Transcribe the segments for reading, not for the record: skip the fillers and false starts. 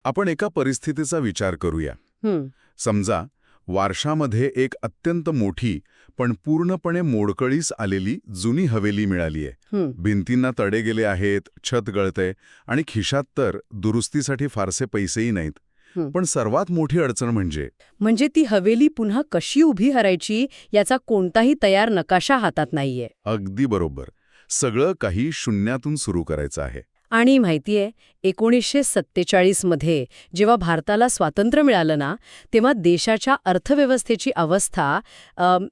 आपण एका परिस्थितीचा विचार करूया. हं, समजा वारशामध्ये एक अत्यंत मोठी पण पूर्णपणे मोडकळीस आलेली जुनी हवेली मिळालीये. हं. भिंतींना तडे गेले आहेत, छत गळतंय आणि खिशात तर दुरुस्तीसाठी फारसे पैसेही नाहीत. हं. पण सर्वात मोठी अडचण म्हणजे ती हवेली पुन्हा कशी उभी करायची याचा कोणताही तयार नकाशा हातात नाहीये. अगदी बरोबर, सगळं काही शून्यातून सुरू करायचं आहे. आणि माहितीये 1947 मध्ये जेव्हा भारताला स्वातंत्र्य मिळालं ना, तेव्हा देशाच्या अर्थव्यवस्थेची अवस्था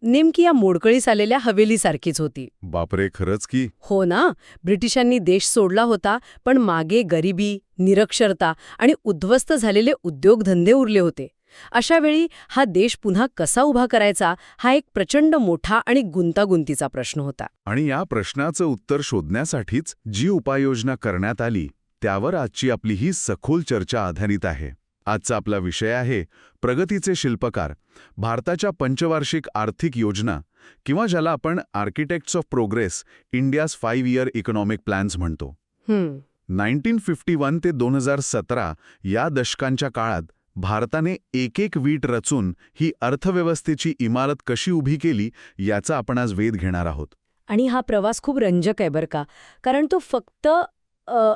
नेमकी या मोडकळीस आलेल्या हवेलीसारखीच होती. बापरे, खरंच की. हो ना. ब्रिटिशांनी देश सोडला होता, पण मागे गरिबी, निरक्षरता आणि उद्ध्वस्त झालेले उद्योगधंदे उरले होते. अशा वेळी हा देश पुन्हा कसा उभा करायचा हा एक प्रचंड मोठा आणि गुंतागुंतीचा प्रश्न होता. आणि या प्रश्नाचं उत्तर शोधण्यासाठीच जी उपाययोजना करण्यात आली त्यावर आजची आपली ही सखोल चर्चा आधारित आहे. आजचा आपला विषय आहे प्रगतीचे शिल्पकार, भारताच्या पंचवार्षिक आर्थिक योजना किंवा ज्याला आपण architects of progress, India's 5 year economic plans म्हणतो. 1951 ते 2017 या दशकांच्या काळात भारताने एक वीट रचून ही अर्थव्यवस्थेची इमारत कशी उभी केली याचा आपण आज वेध घेणार आहोत. आणि हा प्रवास खूप रंजक आहे बरं का, कारण तो फक्त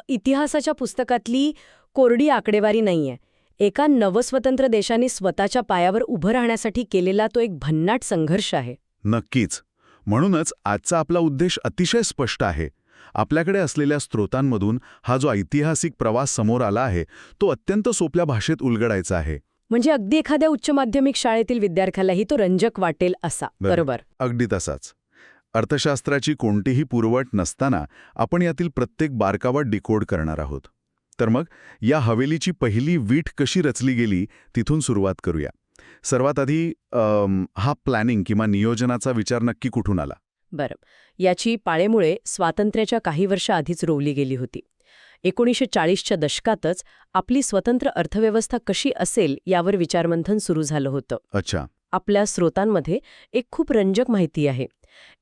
इतिहासाच्या पुस्तकातली कोरडी आकडेवारी नाहीये. एका नवस्वतंत्र देशाने स्वतःच्या पायावर उभं राहण्यासाठी केलेला तो एक भन्नाट संघर्ष आहे. नक्कीच. म्हणूनच आजचा आपला उद्देश अतिशय स्पष्ट आहे. आपल्याकडे असलेल्या स्रोतांमधून हा जो ऐतिहासिक प्रवास समोर आला आहे तो अत्यंत सोप्या भाषेत उलगडायचा आहे. म्हणजे अगदी एखाद्या उच्च माध्यमिक शाळेतील विद्यार्थ्यालाही तो रंजक वाटेल असा. बरोबर. अगदी तसाच. अर्थशास्त्राची कोणतीही पुरवठ नसताना आपण यातील प्रत्येक बारकावा डिकोड करणार आहोत. तर मग या हवेलीची पहिली वीट कशी रचली गेली तिथून सुरुवात करूया. सर्वात आधी हा प्लॅनिंग किंवा नियोजनाचा विचार नक्की कुठून आला? बरं, याची पाळेमुळे स्वातंत्र्याच्या काही वर्ष आधीच रोवली गेली होती. 1940च्या दशकातच आपली स्वतंत्र अर्थव्यवस्था कशी असेल यावर विचारमंथन सुरू झालं होतं. अच्छा. आपल्या स्रोतांमध्ये एक खूप रंजक माहिती आहे.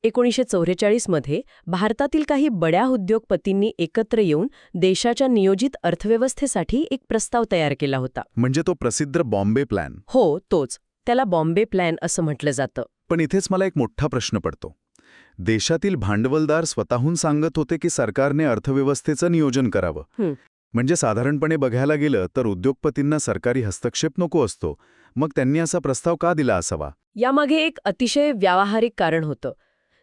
1944 मध्ये भारतातील काही बड्या उद्योगपतींनी एकत्र येऊन देशाच्या नियोजित अर्थव्यवस्थेसाठी एक प्रस्ताव तयार केला होता. म्हणजे तो प्रसिद्ध बॉम्बे प्लॅन? हो, तोच. त्याला बॉम्बे प्लॅन असं म्हटलं जातं. पण इथेच मला एक मोठा प्रश्न पडतो. देशातील भांडवलदार स्वतःहून सांगत होते की सरकारने अर्थव्यवस्थेचं नियोजन करावं. म्हणजे साधारणपणे बघायला गेलं तर उद्योगपतींना सरकारी हस्तक्षेप नको असतो. मग त्यांनी असा प्रस्ताव का दिला असावा? यामागे एक अतिशय व्यावहारिक कारण होतं.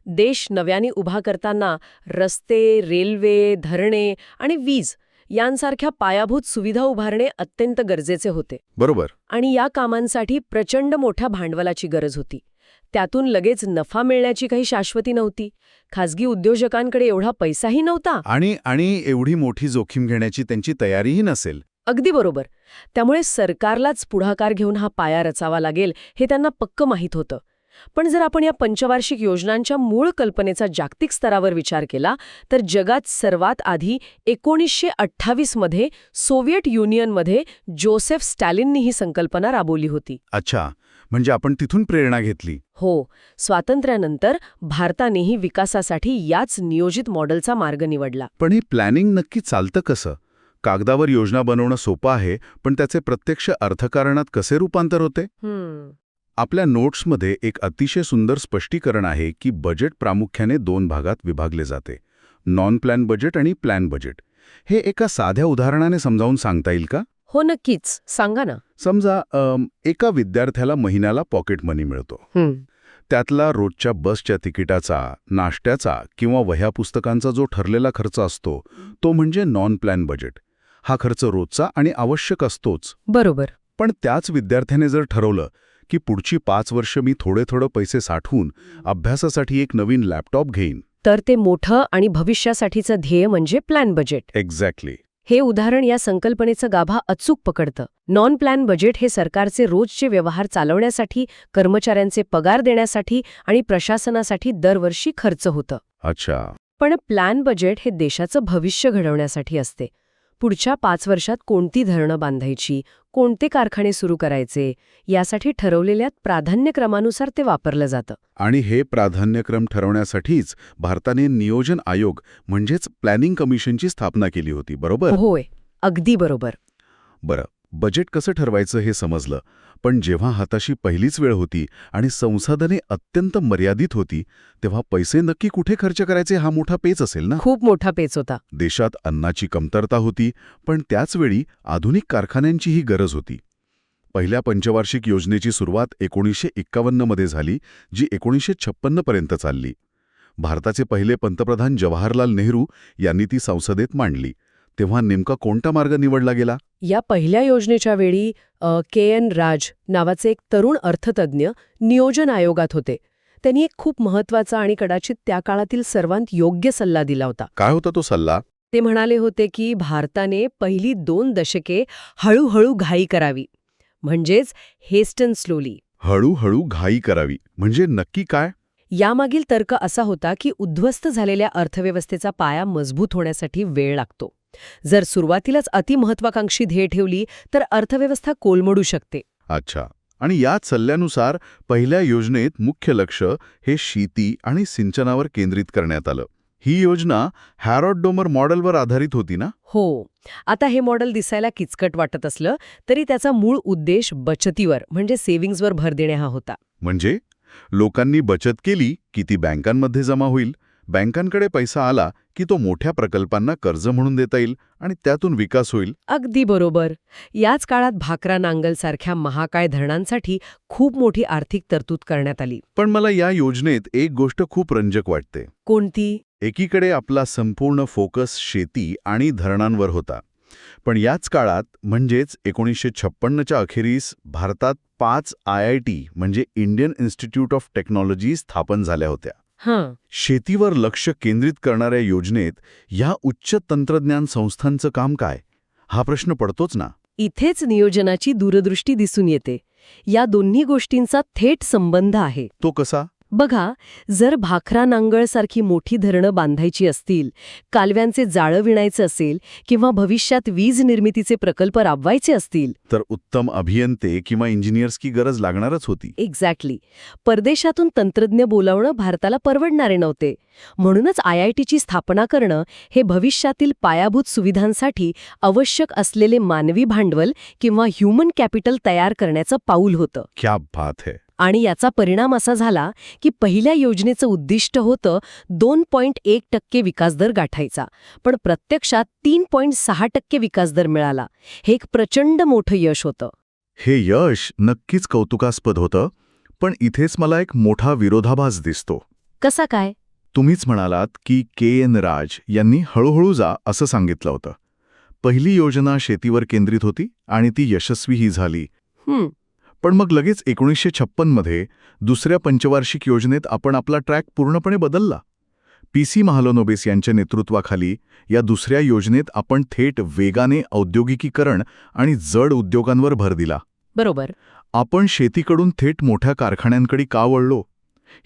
देश नव्याने उभा करताना रस्ते, रेल्वे, धरणे आणि वीज यांसारख्या पायाभूत सुविधा उभारणे अत्यंत गरजेचे होते. बरोबर. आणि या कामांसाठी प्रचंड मोठ्या भांडवलाची गरज होती. त्यातून लगेच नफा मिळण्याची काही शाश्वती नव्हती. खासगी उद्योजकांकडे एवढा पैसाही नव्हता आणि एवढी मोठी जोखीम घेण्याची त्यांची तयारीही नसेल. अगदी बरोबर. त्यामुळे सरकारलाच पुढाकार घेऊन हा पाया रचावा लागेल हे त्यांना पक्क माहीत होतं. पण जर आपण या पंचवार्षिक योजनांच्या मूळ कल्पनेचा जागतिक स्तरावर विचार केला तर जगात सर्वात आधी 1928 मध्ये सोव्हिएट युनियनमध्ये जोसेफ स्टॅलिननी ही संकल्पना राबवली होती. अच्छा, म्हणजे आपण तिथून प्रेरणा घेतली. हो. स्वातंत्र्यानंतर भारतानेही विकासासाठी याच नियोजित मॉडेलचा मार्ग निवडला. पण हे प्लॅनिंग नक्की चालतं कसं? कागदावर योजना बनवणं सोपं आहे, पण त्याचे प्रत्यक्ष अर्थकारणात कसे रूपांतर होते? आपल्या नोट्समध्ये एक अतिशय सुंदर स्पष्टीकरण आहे की बजेट प्रामुख्याने 2 भागात विभागले जाते, नॉन प्लॅन बजेट आणि प्लॅन बजेट. हे एका साध्या उदाहरणाने समजावून सांगता येईल का? हो, नक्कीच. सांगा ना. समजा एका विद्यार्थ्याला महिन्याला पॉकेट मनी मिळतो. त्यातला रोजच्या बसच्या तिकिटाचा, नाश्त्याचा किंवा वह्या पुस्तकांचा जो ठरलेला खर्च असतो तो म्हणजे नॉन प्लॅन बजेट. हा खर्च रोजचा आणि आवश्यक असतोच. बरोबर. पण त्याच विद्यार्थ्याने जर ठरवलं की पुढची 5 वर्ष मी थोडे पैसे साठवून अभ्यासासाठी एक नवीन लॅपटॉप घेईन, तर ते मोठं आणि भविष्यासाठीचं ध्येय म्हणजे प्लॅन बजेट. एक्झॅक्टली. हे उदाहरण या संकल्पनेचं गाभा अचूक पकडतं. नॉन प्लॅन बजेट हे सरकारचे रोजचे व्यवहार चालवण्यासाठी, कर्मचाऱ्यांचे पगार देण्यासाठी आणि प्रशासनासाठी दरवर्षी खर्च होतं. अच्छा. पण प्लॅन बजेट हे देशाचं भविष्य घडवण्यासाठी असते. पुढच्या 5 वर्षात कोणती धरणं बांधायची, कोणते कारखाने सुरू करायचे यासाठी ठरवलेल्या प्राधान्यक्रमानुसार ते वापरलं जातं. आणि हे प्राधान्यक्रम ठरवण्यासाठीच भारताने नियोजन आयोग म्हणजेच प्लॅनिंग कमिशनची स्थापना केली होती, बरोबर? होय, अगदी बरोबर. बरं, बजेट कसं ठरवायचं हे समजलं, पण जेव्हा हाताशी पहिलीच वेळ होती आणि संसाधने अत्यंत मर्यादित होती, तेव्हा पैसे नक्की कुठे खर्च करायचे हा मोठा पेच असेल ना. खूप मोठा पेच होता. देशात अन्नाची कमतरता होती, पण त्याचवेळी आधुनिक कारखान्यांचीही गरज होती. पहिल्या पंचवार्षिक योजनेची सुरुवात 1951 मध्ये झाली, जी 1956 पर्यंत चालली. भारताचे पहिले पंतप्रधान जवाहरलाल नेहरू यांनी ती संसदेत मांडली. तेव्हा नेमका कोणता मार्ग निवडला गेला? या पहिल्या योजनेच्या वेळी के.एन. राज नावाचे एक तरुण अर्थतज्ज्ञ नियोजन आयोगात होते. त्यांनी एक खूप महत्वाचा आणि कदाचित त्या काळातील सर्वांत योग्य सल्ला दिला होता. काय होता तो सल्ला? ते म्हणाले होते की भारताने पहिली 2 दशके हळूहळू घाई करावी, म्हणजेच हेस्टन स्लोली. हळूहळू घाई करावी म्हणजे नक्की काय? यामागील तर्क असा होता की उद्ध्वस्त झालेल्या अर्थव्यवस्थेचा पाया मजबूत होण्यासाठी वेळ लागतो. जर सुरुवातीलाच अतिमहत्वाकांक्षी ध्येय ठेवली तर अर्थव्यवस्था कोलमडू शकते. अच्छा. आणि याच सल्ल्यानुसार पहिल्या योजनेत मुख्य लक्ष हे शेती आणि सिंचनावर केंद्रित करण्यात आलं. ही योजना हॅरॉड डोमर मॉडेलवर आधारित होती ना? हो. आता हे मॉडेल दिसायला किचकट वाटत असलं तरी त्याचा मूळ उद्देश बचतीवर म्हणजे सेव्हिंग्जवर भर देणे हा होता. म्हणजे लोकांनी बचत केली की ती बँकांमध्ये जमा होईल, बँकांकडे पैसा आला की तो मोठ्या प्रकल्पांना कर्ज म्हणून देता येईल आणि त्यातून विकास होईल. अगदी बरोबर. याच काळात भाकरा नांगल सारख्या महाकाय धरणांसाठी खूप मोठी आर्थिक तरतूद करण्यात आली. पण मला या योजनेत एक गोष्ट खूप रंजक वाटते. कोणती? एकीकडे आपला संपूर्ण फोकस शेती आणि धरणांवर होता, पण याच काळात म्हणजेच 1956च्या अखेरीस भारतात 5 IIT म्हणजे इंडियन इन्स्टिट्यूट ऑफ टेक्नॉलॉजी स्थापन झाल्या होत्या. हां. शेतीवर लक्ष केंद्रित करणाऱ्या योजनेत या उच्च तंत्रज्ञान संस्थांचं काम काय, हा प्रश्न पडतोच ना. इथेच नियोजनाची दूरदृष्टी दिसून येते. या दोन्ही गोष्टींचा थेट संबंध आहे. तो कसा? बघा, जर भाकरा नांगळसारखी मोठी धरणं बांधायची असतील, कालव्यांचे जाळं विणायचं असेल किंवा भविष्यात वीज निर्मितीचे प्रकल्प राबवायचे असतील, तर उत्तम अभियंते किंवा इंजिनियर्सची गरज लागणारच होती. एक्झॅक्टली. परदेशातून तंत्रज्ञ बोलावणं भारताला परवडणारे नव्हते. म्हणूनच IITची स्थापना करणं हे भविष्यातील पायाभूत सुविधांसाठी आवश्यक असलेले मानवी भांडवल किंवा ह्युमन कॅपिटल तयार करण्याचं पाऊल होतं. क्या बात है. आणि याचा परिणाम असा झाला की पहिल्या योजनेचं उद्दिष्ट होतं 2.1% विकासदर गाठायचा, पण प्रत्यक्षात 3.6% विकासदर मिळाला. हे एक प्रचंड मोठं यश होतं. हे यश नक्कीच कौतुकास्पद होतं, पण इथेच मला एक मोठा विरोधाभास दिसतो. कसा काय? तुम्हीच म्हणालात की के.एन. राज यांनी हळूहळू जा असं सांगितलं होतं. पहिली योजना शेतीवर केंद्रित होती आणि ती यशस्वीही झाली. पण मग लगेच 1956 मध्ये दुसऱ्या पंचवार्षिक योजनेत आपण आपला ट्रॅक पूर्णपणे बदलला. PC महालनोबिस यांच्या नेतृत्वाखाली या दुसऱ्या योजनेत आपण थेट वेगाने औद्योगिकीकरण आणि जड उद्योगांवर भर दिला. बरोबर. आपण शेतीकडून थेट मोठ्या कारखान्यांकडे का वळलो?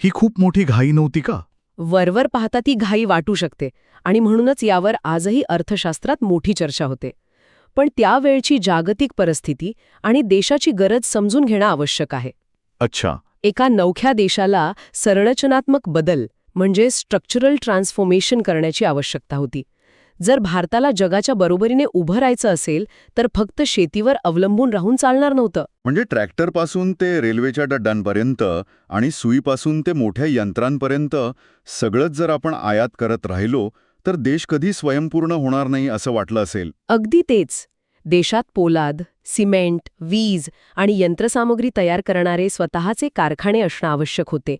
ही खूप मोठी घाई नव्हती का? वरवर पाहता ती घाई वाटू शकते आणि म्हणूनच यावर आजही अर्थशास्त्रात मोठी चर्चा होते. पण त्यावेळची जागतिक परिस्थिती आणि देशाची गरज समजून घेणं आवश्यक आहे. अच्छा. एका नवख्या देशाला संरचनात्मक बदल म्हणजे स्ट्रक्चरल ट्रान्सफॉर्मेशन करण्याची आवश्यकता होती. जर भारताला जगाच्या बरोबरीने उभं राहायचं असेल तर फक्त शेतीवर अवलंबून राहून चालणार नव्हतं. म्हणजे ट्रॅक्टरपासून ते रेल्वेच्या डड्यांपर्यंत आणि सुईपासून ते मोठ्या यंत्रांपर्यंत सगळंच जर आपण आयात करत राहिलो तर देश कधी स्वयंपूर्ण होणार नाही असं वाटलं असेल. अगदी तेच. देशात पोलाद, सिमेंट, वीज आणि यंत्रसामुग्री तयार करणारे स्वतःचे कारखाने असणं आवश्यक होते.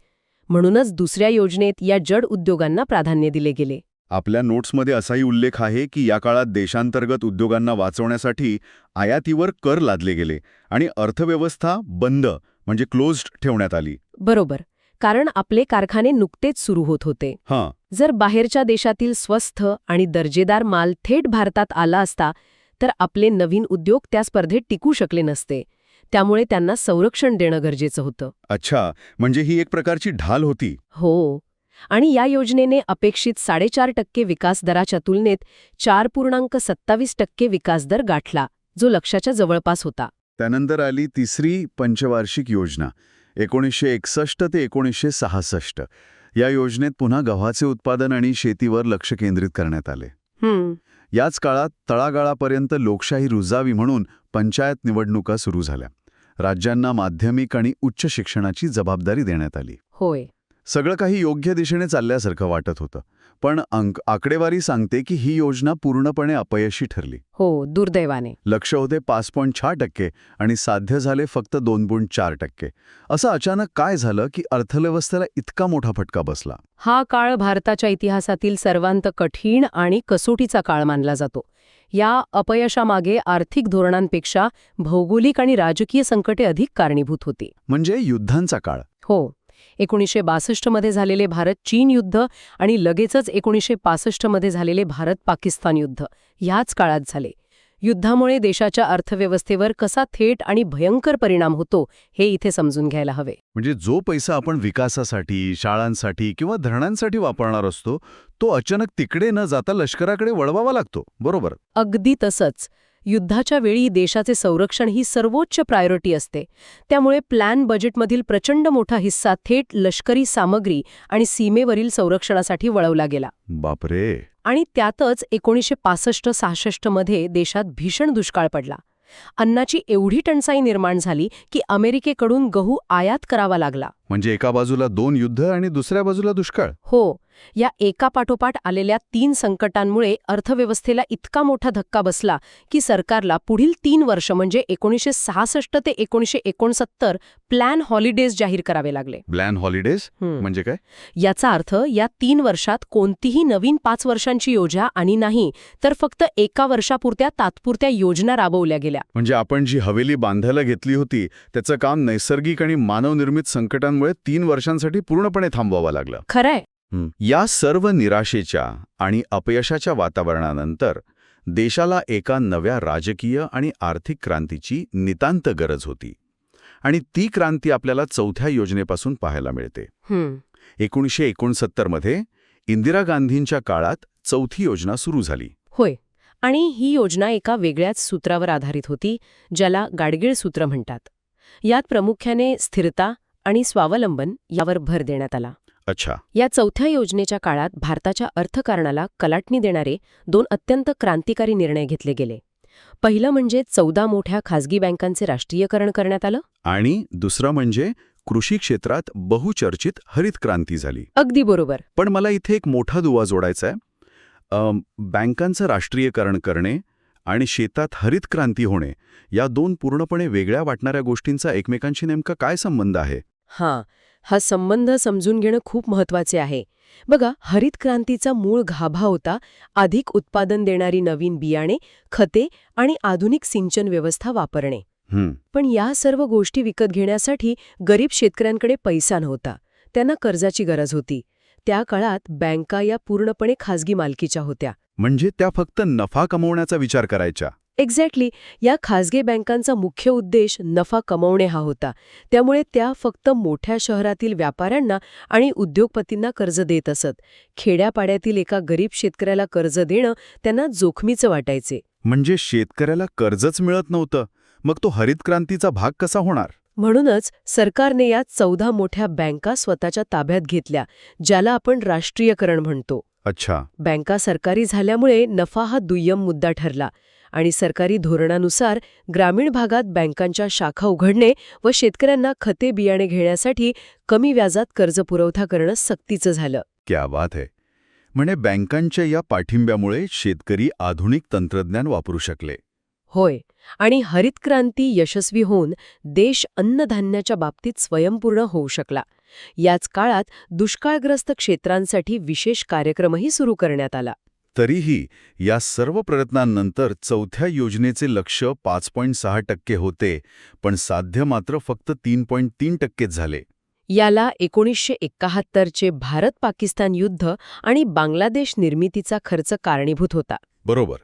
म्हणूनच दुसऱ्या योजनेत या जड उद्योगांना प्राधान्य दिले गेले. आपल्या नोट्समध्ये असाही उल्लेख आहे की या काळात देशांतर्गत उद्योगांना वाचवण्यासाठी आयातीवर कर लादले गेले आणि अर्थव्यवस्था बंद म्हणजे क्लोज्ड ठेवण्यात आली. बरोबर. कारण आपले कारखाने नुकतेच सुरू होत होते. हां. जर बाहेरच्या देशातील स्वस्थ आणि दर्जेदार माल थेट भारतात आला असता तर आपले नवीन उद्योग त्या स्पर्धेत टिकू शकले नसते. त्यामुळे त्यांना संरक्षण देणं गरजेचं होतं. अच्छा, म्हणजे ही एक प्रकारची ढाल होती. हो. आणि या योजनेने अपेक्षित 4.5% विकासदराच्या तुलनेत 4.27% विकासदर गाठला, जो लक्ष्याच्या जवळपास होता. त्यानंतर आली तिसरी पंचवार्षिक योजना 1961 ते 1966. या योजनेत पुन्हा गव्हाचे उत्पादन आणि शेतीवर लक्ष केंद्रित करण्यात आले. याच काळात तळागाळापर्यंत लोकशाही रुजावी म्हणून पंचायत निवडणुका सुरू झाल्या. राज्यांना माध्यमिक आणि उच्च शिक्षणाची जबाबदारी देण्यात आली. होय. सगळं काही योग्य दिशेने चालल्यासारखं वाटत होतं. पण आकडेवारी सांगते की ही योजना पूर्णपणे अपयशी ठरली. हो, दुर्दैवाने. लक्ष्य होते 5.6% आणि साध्य झाले फक्त 2.4%. असं अचानक काय झालं की अर्थव्यवस्थेला इतका मोठा फटका बसला? हा काळ भारताच्या इतिहासातील सर्वांत कठीण आणि कसोटीचा काळ मानला जातो. या अपयशामागे आर्थिक धोरणांपेक्षा भौगोलिक आणि राजकीय संकटे अधिक कारणीभूत होती. म्हणजे युद्धांचा काळ. हो. 1962 मध्ये झालेले भारत-चीन युद्ध आणि लगेचच 1965 मध्ये झालेले भारत-पाकिस्तान युद्ध ह्याच काळात झाले. युद्धामुळे देशाच्या अर्थव्यवस्थेवर कसा थेट आणि भयंकर परिणाम होतो हे इथे समजून घ्यायला हवे. म्हणजे जो पैसा आपण विकासासाठी, शाळांसाठी किंवा धरणांसाठी वापरणार असतो, तो अचानक तिकडे न जाता लष्कराकडे वळवावा लागतो. बरोबर? अगदी तसंच. युद्धाच्या वेळी देशाचे संरक्षण ही सर्वोच्च प्रायोरिटी असते. त्यामुळे प्लॅन बजेटमधील प्रचंड मोठा हिस्सा थेट लष्करी सामग्री आणि सीमेवरील संरक्षणासाठी वळवला गेला. बापरे. आणि त्यातच 1965-66 मध्ये देशात भीषण दुष्काळ पडला. अन्नाची एवढी टंचाई निर्माण झाली की अमेरिकेकडून गहू आयात करावा लागला. म्हणजे एका बाजूला 2 युद्ध आणि दुसऱ्या बाजूला दुष्काळ. हो. या एकापाठोपाठ आलेल्या 3 संकटांमुळे अर्थव्यवस्थेला इतका मोठा धक्का बसला की सरकारला पुढील 3 वर्ष म्हणजे 1966 ते 1969 प्लॅन हॉलिडेज जाहीर करावे लागले. प्लॅन हॉलिडेज म्हणजे काय? याचा अर्थ या 3 वर्षात कोणतीही नवीन 5 वर्षांची योजना आणि नाही तर फक्त एका वर्षापुरत्या तात्पुरत्या योजना राबवल्या गेल्या. म्हणजे आपण जी हवेली बांधायला घेतली होती त्याचं काम नैसर्गिक आणि मानवनिर्मित संकटांमुळे 3 वर्षांसाठी पूर्णपणे थांबवावं लागलं. खरंय. या सर्व निराशेच्या आणि अपयशाच्या वातावरणानंतर देशाला एका नव्या राजकीय आणि आर्थिक क्रांतीची नितांत गरज होती. आणि ती क्रांती आपल्याला चौथ्या योजनेपासून पाहायला मिळते. 1969 मध्ये इंदिरा गांधींच्या काळात चौथी योजना सुरू झाली. होय. आणि ही योजना एका वेगळ्याच सूत्रावर आधारित होती, ज्याला गाडगीळ सूत्र म्हणतात. यात प्रामुख्याने स्थिरता आणि स्वावलंबन यावर भर देण्यात आला. अच्छा. या चौथ्या योजनेच्या काळात भारताच्या अर्थकारणाला कलाटणी देणारे 2 अत्यंत क्रांतिकारी निर्णय घेतले गेले. पहिलं म्हणजे 14 मोठ्या खासगी बँकांचे राष्ट्रीयकरण करण्यात आलं. आणि दुसरं म्हणजे कृषी क्षेत्रात बहुचर्चित हरित क्रांती झाली. अगदी बरोबर. पण मला इथे एक मोठा दुवा जोडायचा आहे. बँकांचं राष्ट्रीयकरण करणे आणि शेतात हरित क्रांती होणे या 2 पूर्णपणे वेगळ्या वाटणाऱ्या गोष्टींचा एकमेकांशी नेमका काय संबंध आहे? हा संबंध समजून घेणं खूप महत्वाचे आहे. बघा, हरित क्रांतीचा मूळ गाभा होता अधिक उत्पादन देणारी नवीन बियाणे, खते आणि आधुनिक सिंचन व्यवस्था वापरणे. पण या सर्व गोष्टी विकत घेण्यासाठी गरीब शेतकऱ्यांकडे पैसा नव्हता. त्यांना कर्जाची गरज होती. त्या काळात बँका या पूर्णपणे खासगी मालकीच्या होत्या. म्हणजे त्या फक्त नफा कमवण्याचा विचार करायच्या. एक्झॅक्टली. या खासगी बँकांचा मुख्य उद्देश नफा कमावणे हा होता. त्यामुळे त्या फक्त मोठ्या शहरातील व्यापाऱ्यांना आणि उद्योगपतींना कर्ज देत असत. खेड्यापाड्यातील एका गरीब शेतकऱ्याला कर्ज देणं त्यांना जोखमीचं वाटायचे. म्हणजे शेतकऱ्याला कर्जच मिळत नव्हतं. मग तो हरित क्रांतीचा भाग कसा होणार? म्हणूनच सरकारने या 14 मोठ्या बँका स्वतःच्या ताब्यात घेतल्या, ज्याला आपण राष्ट्रीयकरण म्हणतो. अच्छा. बँका सरकारी झाल्यामुळे नफा हा दुय्यम मुद्दा ठरला आणि सरकारी धोरणानुसार ग्रामीण भागात बँकांच्या शाखा उघडणे व शेतकऱ्यांना खते बियाणे घेण्यासाठी कमी व्याजात कर्जपुरवठा करणं सक्तीचं झालं. क्या बात है. म्हणजे बँकांच्या या पाठिंब्यामुळे शेतकरी आधुनिक तंत्रज्ञान वापरू शकले. होय. आणि हरित क्रांती यशस्वी होऊन देश अन्नधान्याच्या बाबतीत स्वयंपूर्ण होऊ शकला. याच काळात दुष्काळग्रस्त क्षेत्रांसाठी विशेष कार्यक्रमही सुरू करण्यात आला. तरीही या सर्व प्रयत्नांनंतर चौथ्या योजनेचे लक्ष्य 5.6% होते, पण साध्य मात्र फक्त 3.3% झाले. याला 1971चे भारत-पाकिस्तान युद्ध आणि बांगलादेश निर्मितीचा खर्च कारणीभूत होता. बरोबर.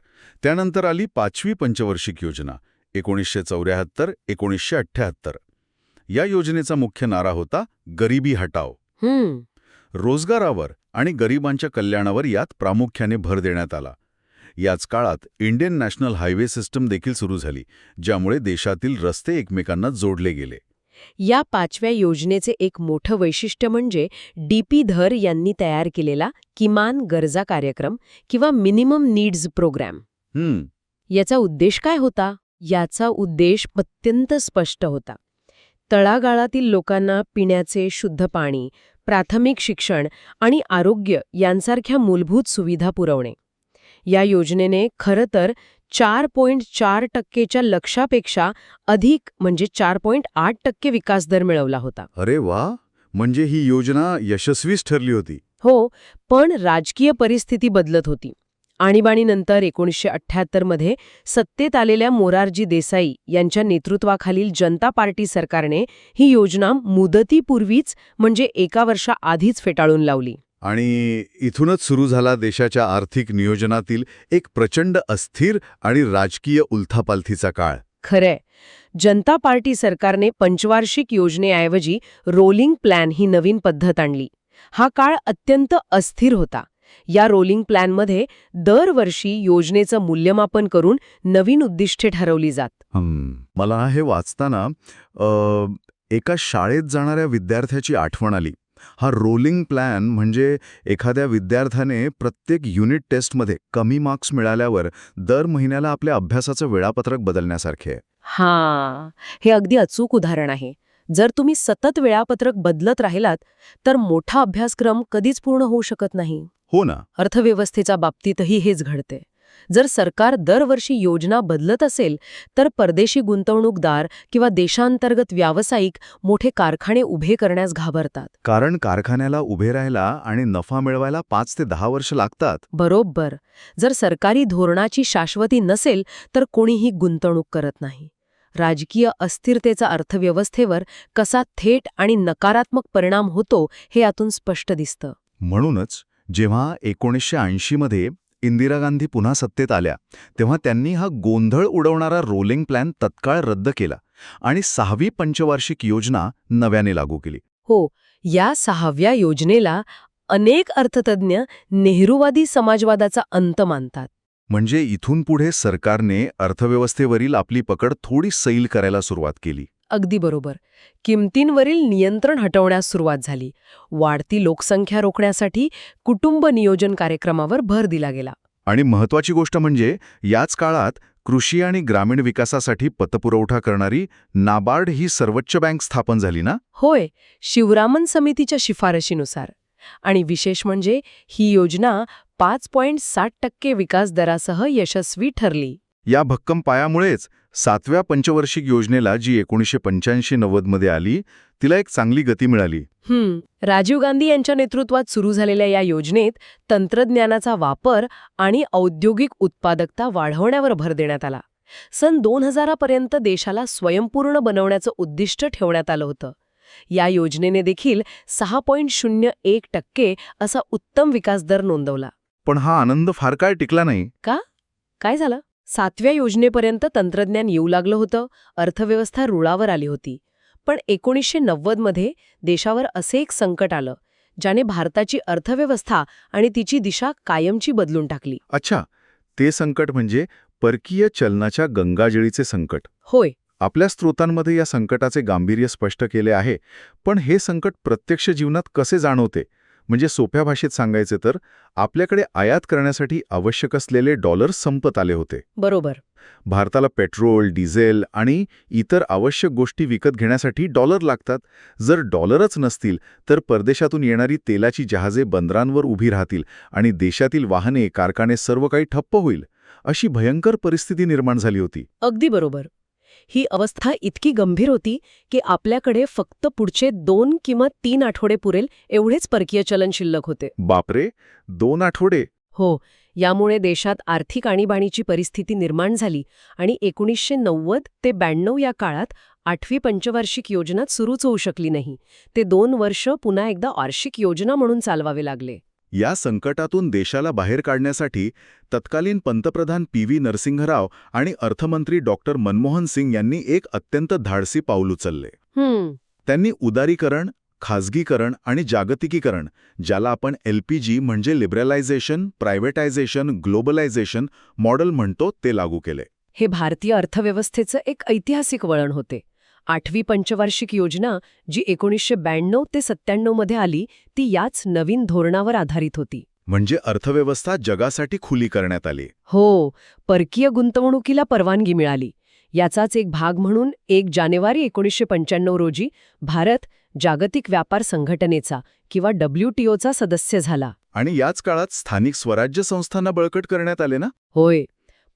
त्यानंतर आली 5वी पंचवार्षिक योजना 1974-1978. या योजनेचा मुख्य नारा होता गरिबी हटाओ. रोजगारावर आणि गरिबांच्या कल्याणावर यात प्रामुख्याने भर देण्यात आला. याच काळात इंडियन नॅशनल हायवे सिस्टम देखील सुरू झाली, ज्यामुळे देशातील रस्ते एकमेकांना जोडले गेले. या 5व्या योजनेचे एक मोठं वैशिष्ट्य म्हणजे डी.पी. धर यांनी तयार केलेला किमान गरजा कार्यक्रम किंवा मिनिमम नीड्स प्रोग्रॅम. याचा उद्देश काय होता? याचा उद्देश अत्यंत स्पष्ट होता. तळागाळातील लोकांना पिण्याचे शुद्ध पाणी, प्राथमिक शिक्षण आणि आरोग्य यांसारख्या मूलभूत सुविधा पुरवणे. या योजनेने खरं तर 4.4% लक्ष्यापेक्षा अधिक म्हणजे 4.8% विकासदर मिळवला होता. अरे वा, म्हणजे ही योजना यशस्वीच ठरली होती. हो, पण राजकीय परिस्थिती बदलत होती. आणीबाणीनंतर 1978 मध्ये सत्तेत आलेल्या मोरारजी देसाई यांच्या नेतृत्वाखालील जनता पार्टी सरकारने ही योजना मुदतीपूर्वीच म्हणजे 1 वर्षाआधीच फेटाळून लावली. आणि इथूनच सुरू झाला देशाच्या आर्थिक नियोजनातील एक प्रचंड अस्थिर आणि राजकीय उलथापालथीचा काळ. खरंय, जनता पार्टी सरकारने पंचवार्षिक योजनेऐवजी रोलिंग प्लॅन ही नवीन पद्धत आणली. हा काळ अत्यंत अस्थिर होता. या रोलिंग प्लॅनमध्ये दरवर्षी योजनेचं मूल्यमापन करून नवीन उद्दिष्टे ठरवली जात. मला हे वाचताना एका शाळेत जाणाऱ्या विद्यार्थ्याची आठवण आली. हा रोलिंग प्लॅन म्हणजे एखाद्या विद्यार्थ्याने प्रत्येक युनिट टेस्टमध्ये कमी मार्क्स मिळाल्यावर दर महिन्याला आपल्या अभ्यासाचं वेळापत्रक बदलण्यासारखे आहे. हां, हे अगदी अचूक उदाहरण आहे. जर तुम्ही सतत वेळापत्रक बदलत राहिलात तर मोठा अभ्यासक्रम कधीच पूर्ण होऊ शकत नाही. हो ना. अर्थव्यवस्थेच्या बाबतीतही हेच घडते. जर सरकार दरवर्षी योजना बदलत असेल तर परदेशी गुंतवणूकदार किंवा देशांतर्गत व्यावसायिक मोठे कारखाने उभे करण्यास घाबरतात. कारण कारखान्याला उभे राहायला आणि नफा मिळवायला 5 ते 10 वर्ष लागतात. बरोबर. जर सरकारी धोरणाची शाश्वती नसेल तर कोणीही गुंतवणूक करत नाही. राजकीय अस्थिरतेचा अर्थव्यवस्थेवर कसा थेट आणि नकारात्मक परिणाम होतो हे यातून स्पष्ट दिसतं. म्हणूनच जेव्हा 1980 मध्ये इंदिरा गांधी पुन्हा सत्तेत आल्या तेव्हा त्यांनी हा गोंधळ उडवणारा रोलिंग प्लॅन तत्काळ रद्द केला आणि 6वी पंचवार्षिक योजना नव्याने लागू केली. हो, या 6व्या योजनेला अनेक अर्थतज्ञ नेहरूवादी समाजवादाचा अंत मानतात. म्हणजे इथून पुढे सरकारने अर्थव्यवस्थेवरील आपली पकड थोडी सैल करायला सुरुवात केली. अगदी बरोबर. किमतींवरील नियंत्रण हटवण्यास सुरुवात झाली. वाढती लोकसंख्या रोखण्यासाठी कुटुंब नियोजन कार्यक्रमावर भर दिला गेला. आणि महत्वाची गोष्ट म्हणजे याच काळात कृषी आणि ग्रामीण विकासासाठी पतपुरवठा करणारी नाबार्ड ही सर्वोच्च बँक स्थापन झाली ना? होय, शिवरामन समितीच्या शिफारशीनुसार. आणि विशेष म्हणजे ही योजना 5.7% विकास दरासह यशस्वी ठरली. या भक्कम पायामुळेच 7व्या पंचवार्षिक योजनेला जी 1985-90 मध्ये आली तिला एक चांगली गती मिळाली. राजीव गांधी यांच्या नेतृत्वात सुरू झालेल्या या योजनेत तंत्रज्ञानाचा वापर आणि औद्योगिक उत्पादकता वाढवण्यावर भर देण्यात आला. सन 2000 पर्यंत देशाला स्वयंपूर्ण बनवण्याचं उद्दिष्ट ठेवण्यात आलं होतं. या योजनेने देखील 6.01% असा उत्तम विकास दर नोंदवला. पण हा आनंद फार काळ टिकला नाही. का? काय झालं? 7व्या योजनेपर्यंत तंत्रज्ञान येऊ लागलं होतं, अर्थव्यवस्था रुळावर आली होती. पण 1990 मध्ये देशावर असे एक संकट आलं ज्याने भारताची अर्थव्यवस्था आणि तिची दिशा कायमची बदलून टाकली. अच्छा, ते संकट म्हणजे परकीय चलनाच्या गंगाजळीचे संकट. होय. आपल्या स्रोतांमध्ये या संकटाचे गांभीर्य स्पष्ट केले आहे, पण हे संकट प्रत्यक्ष जीवनात कसे जाणवते? म्हणजे सोप्या भाषेत सांगायचे तर आपल्याकडे आयात करण्यासाठी आवश्यक असलेले डॉलर्स संपत आले होते. बरोबर. भारताला पेट्रोल, डिझेल आणि इतर आवश्यक गोष्टी विकत घेण्यासाठी डॉलर लागतात. जर डॉलरच नसतील तर परदेशातून येणारी तेलाची जहाजे बंदरांवर उभी राहतील आणि देशातील वाहने, कारखाने सर्व काही ठप्प होईल. अशी भयंकर परिस्थिती निर्माण झाली होती. अगदी बरोबर. ही अवस्था इतकी गंभीर होती की आपल्याकडे फक्त पुढचे 2 किंवा 3 आठवडे पुरेल एवढेच परकीय चलन शिल्लक होते. बापरे, 2 आठवडे? हो. यामुळे देशात आर्थिक आणीबाणीची परिस्थिती निर्माण झाली आणि 1990 ते 92 या काळात 8वी पंचवार्षिक योजना सुरूच होऊ शकली नाही. ते 2 वर्ष पुन्हा एकदा वार्षिक योजना म्हणून चालवावे लागले. या संकटातून देशाला बाहेर काढण्यासाठी तत्कालीन पंतप्रधान पी.व्ही. नरसिंहराव आणि अर्थमंत्री डॉक्टर मनमोहन सिंग यांनी एक अत्यंत धाडसी पाऊल उचलले. त्यांनी उदारीकरण, खाजगीकरण आणि जागतिकीकरण, ज्याला आपण LPG म्हणजे लिबरलायझेशन, प्रायव्हेटायझेशन, ग्लोबलायझेशन मॉडेल म्हणतो, ते लागू केले. हे भारतीय अर्थव्यवस्थेचं एक ऐतिहासिक वळण होते. 8वी पंचवार्षिक योजना जी 1992 ते 97 मध्ये आली ती याच नवीन धोरणावर आधारित होती. म्हणजे अर्थव्यवस्था जगासाठी खुली करण्यात आली. हो, परकीय गुंतवणुकीला परवानगी मिळाली. याचाच एक भाग म्हणून 1 जानेवारी 1995 रोजी भारत जागतिक व्यापार संघटनेचा किंवा WTOचा सदस्य झाला. आणि याच काळात स्थानिक स्वराज्य संस्थांना बळकट करण्यात आले ना? होय,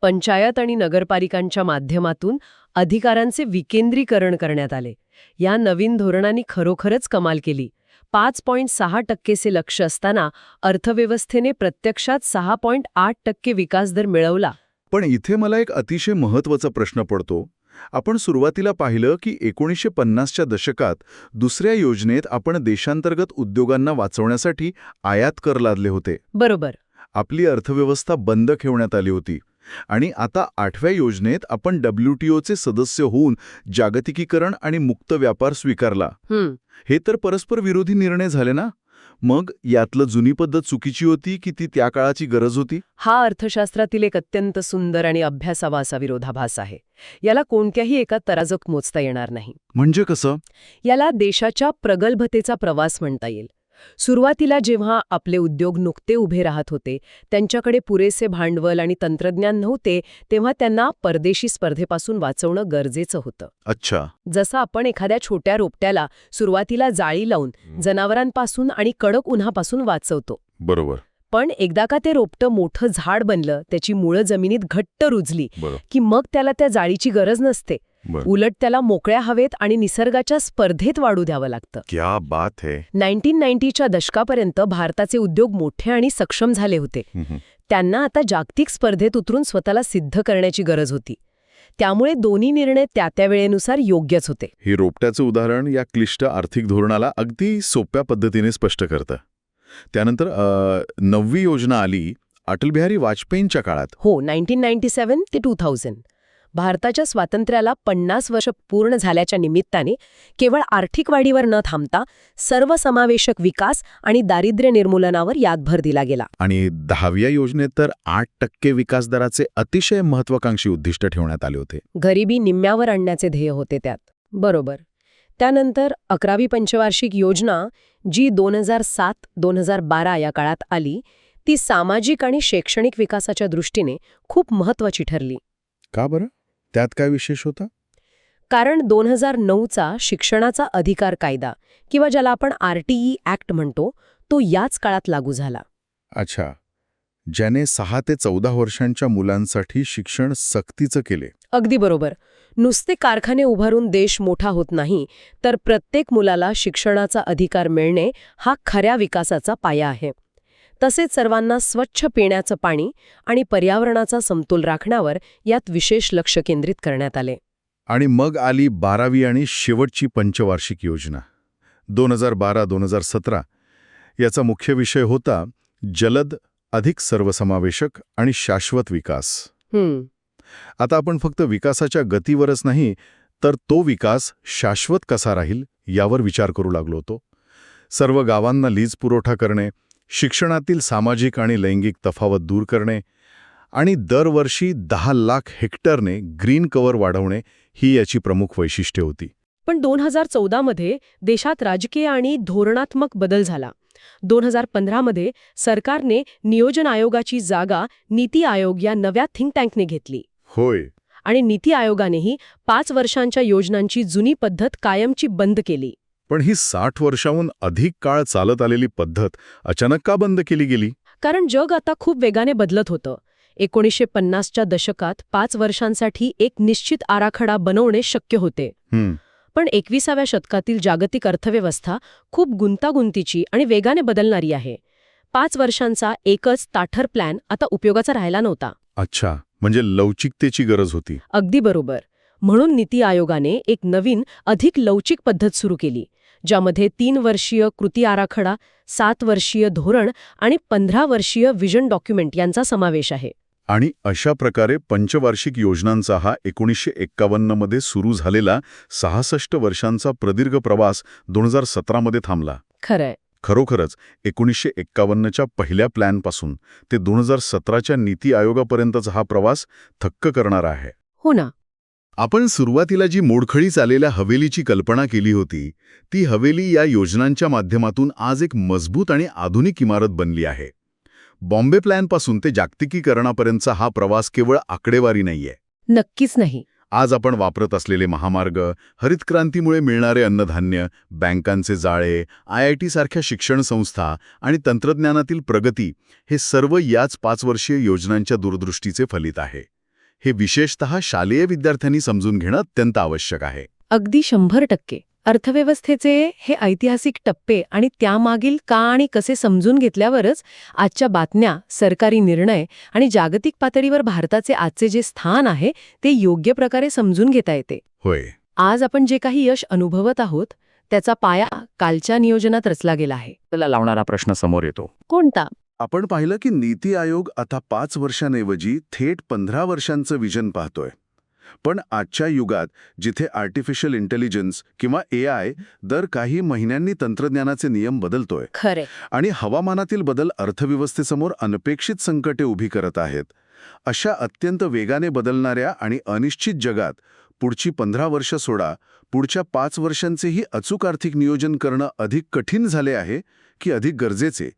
पंचायत आणि नगरपालिकांच्या माध्यमातून अधिकारांचे विकेंद्रीकरण करण्यात आले. या नवीन धोरणांनी खरोखरच कमाल केली. 5.6% लक्ष्य असताना अर्थव्यवस्थेने प्रत्यक्षात 6.8% विकासदर मिळवला. पण इथे मला एक अतिशय महत्त्वाचा प्रश्न पडतो. आपण सुरुवातीला पाहिलं की 1950च्या दशकात दुसऱ्या योजनेत आपण देशांतर्गत उद्योगांना वाचवण्यासाठी आयात कर लादले होते. बरोबर. आपली अर्थव्यवस्था बंद ठेवण्यात आली होती. आणि आता 8व्या योजनेत आपण WTOचे सदस्य होऊन जागतिकीकरण आणि मुक्त व्यापार स्वीकारला. हे तर परस्पर विरोधी निर्णय झाले ना? मग यातलं जुनी पद्धत चुकीची होती की ती त्या काळाची गरज होती? हा अर्थशास्त्रातील एक अत्यंत सुंदर आणि अभ्यासावा असा विरोधाभास आहे. याला कोणत्याही एका तराजूत मोजता येणार नाही. म्हणजे कसं? याला देशाच्या प्रगल्भतेचा प्रवास म्हणता येईल. सुरुवातीला जेव्हा आपले उद्योग नुकते उभे राहत होते, त्यांच्याकडे पुरेसे भांडवल आणि तंत्रज्ञान नव्हते, तेव्हा त्यांना परदेशी स्पर्धेपासून वाचवणं गरजेचं होतं. अच्छा. जसं आपण एखाद्या छोट्या रोपट्याला सुरुवातीला जाळी लावून जनावरांपासून आणि कडक उन्हापासून वाचवतो. बरोबर. पण एकदा का ते रोपटं मोठं झाड बनलं, त्याची मुळं जमिनीत घट्ट रुजली की मग त्याला त्या जाळीची गरज नसते. उलट त्याला मोकळ्या हवेत आणि निसर्गाच्या स्पर्धेत वाढू द्यावं लागतं. क्या बात है. 1990च्या दशकापर्यंत भारताचे उद्योग मोठे आणि सक्षम झाले होते. त्यांना आता जागतिक स्पर्धेत उतरून स्वतःला सिद्ध करण्याची गरज होती. त्यामुळे दोन्ही निर्णय त्या वेळेनुसार योग्यच होते. हे रोपट्याचं उदाहरण या क्लिष्ट आर्थिक धोरणाला अगदी सोप्या पद्धतीने स्पष्ट करतं. त्यानंतर 9वी योजना आली अटल बिहारी वाजपेयींच्या काळात. हो, 1997 ते 2000. भारताच्या स्वातंत्र्याला 50 वर्ष पूर्ण झाल्याच्या निमित्ताने केवळ आर्थिक वाढीवर न थांबता सर्वसमावेशक विकास आणि दारिद्र्य निर्मूलनावर यात भर दिला गेला. आणि 10व्या योजनेत तर 8% विकास दराचे अतिशय महत्वाकांक्षी उद्दिष्ट ठेवण्यात आले होते. गरिबी निम्म्यावर आणण्याचे ध्येय होते त्यात. बरोबर. त्यानंतर 11वी पंचवार्षिक योजना जी 2007-2012 या काळात आली, ती सामाजिक आणि शैक्षणिक विकासाच्या दृष्टीने खूप महत्त्वाची ठरली. का बरं? त्यात काय विशेष होता? कारण 2009चा शिक्षणाचा अधिकार कायदा किंवा ज्याला आपण RTE ॲक्ट म्हणतो, तो याच काळात लागू झाला. अच्छा. ज्याने 6 ते 14 वर्षांच्या मुलांसाठी शिक्षण सक्तीचं केले. अगदी बरोबर. नुसते कारखाने उभारून देश मोठा होत नाही, तर प्रत्येक मुलाला शिक्षणाचा अधिकार मिळणे हा खऱ्या विकासाचा पाया आहे. तसेच सर्वांना स्वच्छ पिण्याचं पाणी आणि पर्यावरणाचा समतोल राखण्यावर यात विशेष लक्ष केंद्रित करण्यात आले. आणि मग आली 12वी आणि शेवटची पंचवार्षिक योजना 2012-2017. याचा मुख्य विषय होता जलद, अधिक सर्वसमावेशक आणि शाश्वत विकास. आता आपण फक्त विकासाच्या गतीवरच नाही, तर तो विकास शाश्वत कसा राहील यावर विचार करू लागलो होतो. सर्व गावांना लीज पुरवठा करणे, शिक्षणातील सामाजिक आणि लैंगिक तफावत दूर करणे आणि दरवर्षी 10 लाख हेक्टरने ग्रीन कव्हर वाढवणे ही याची प्रमुख वैशिष्ट्ये होती. पण 2014 मध्ये देशात राजकीय आणि धोरणात्मक बदल झाला. 2015 सरकारने नियोजन आयोगाची जागा नीती आयोग या नव्या थिंक टँकने घेतली. होय. आणि नीती आयोगानेही 5 वर्षांच्या योजनांची जुनी पद्धत कायमची बंद केली. पण ही 60 वर्षांहून अधिक काळ चालत आलेली पद्धत अचानक का बंद केली गेली? कारण जग आता खूप वेगाने बदलत होतं. 1950च्या दशकात 5 वर्षांसाठी एक निश्चित आराखडा बनवणे शक्य होते. पण 21व्या शतकातील जागतिक अर्थव्यवस्था खूप गुंतागुंतीची आणि वेगाने बदलणारी आहे. 5 वर्षांचा एकच ताठर प्लॅन आता उपयोगाचा राहिला नव्हता. अच्छा, म्हणजे लवचिकतेची गरज होती. अगदी बरोबर. म्हणून नीती आयोगाने एक नवीन, अधिक लवचिक पद्धत सुरू केली, ज्यामध्ये 3 वर्षीय कृती आराखडा, 7 वर्षीय धोरण आणि 15 वर्षीय विजन डॉक्युमेंट यांचा समावेश आहे. आणि अशा प्रकारे पंचवार्षिक योजनांचा हा 1951 मध्ये सुरू झालेला 66 वर्षांचा प्रदीर्घ प्रवास 2017 थांबला. खरंय. खरोखरच 1951च्या पहिल्या प्लॅनपासून ते 2017च्या नीती आयोगापर्यंतचा हा प्रवास थक्क करणारा आहे. हो ना. आपण सुरुवातीला जी मोडखळीस आलेल्या हवेलीची कल्पना केली होती, ती हवेली या योजनांच्या माध्यमातून आज एक मजबूत आणि आधुनिक इमारत बनली आहे. बॉम्बे प्लॅनपासून ते जागतिकीकरणापर्यंतचा हा प्रवास केवळ आकडेवारी नाहीये. नक्कीच नाही. आज आपण वापरत असलेले महामार्ग, हरितक्रांतीमुळे मिळणारे अन्नधान्य, बँकांचे जाळे, IIT सारख्या शिक्षण संस्था आणि तंत्रज्ञानातील प्रगती हे सर्व याच 5 वर्षीय योजनांच्या दूरदृष्टीचे फलित आहे. हे विशेषतः शालेय विद्यार्थ्यांनी समजून घेणं अत्यंत आवश्यक आहे. अगदी 100%. अर्थव्यवस्थेचे हे ऐतिहासिक टप्पे आणि त्यामागील का आणि कसे समजून घेतल्यावरच आजच्या बातम्या, सरकारी निर्णय आणि जागतिक पातळीवर भारताचे आजचे जे स्थान आहे ते योग्य प्रकारे समजून घेता येते. होय. आज आपण जे काही यश अनुभवत आहोत त्याचा पाया कालच्या नियोजनात रचला गेला आहे. त्याला लावणारा प्रश्न समोर येतो. कोणता? आपण पाहिलं की नीती आयोग आता 5 वर्षांऐवजी थेट 15 वर्षांचं विजन पाहतोय. पण आजच्या युगात जिथे आर्टिफिशियल इंटेलिजन्स किंवा AI दर काही महिन्यांनी तंत्रज्ञानाचे नियम बदलतोय खरे. आणि हवामानातील बदल अर्थव्यवस्थेसमोर अनपेक्षित संकटे उभी करत आहेत, अशा अत्यंत वेगाने बदलणाऱ्या आणि अनिश्चित जगात पुढची 15 वर्ष सोडा, पुढच्या 5 वर्षांचेही अचूक आर्थिक नियोजन करणं अधिक कठीण झाले आहे की अधिक गरजेचे,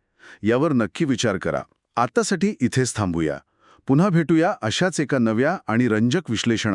यावर नक्की विचार करा. आतासाठी इथेच थांबूया. पुन्हा भेटूया अशाच एका नव्या आणि रंजक विश्लेषणात.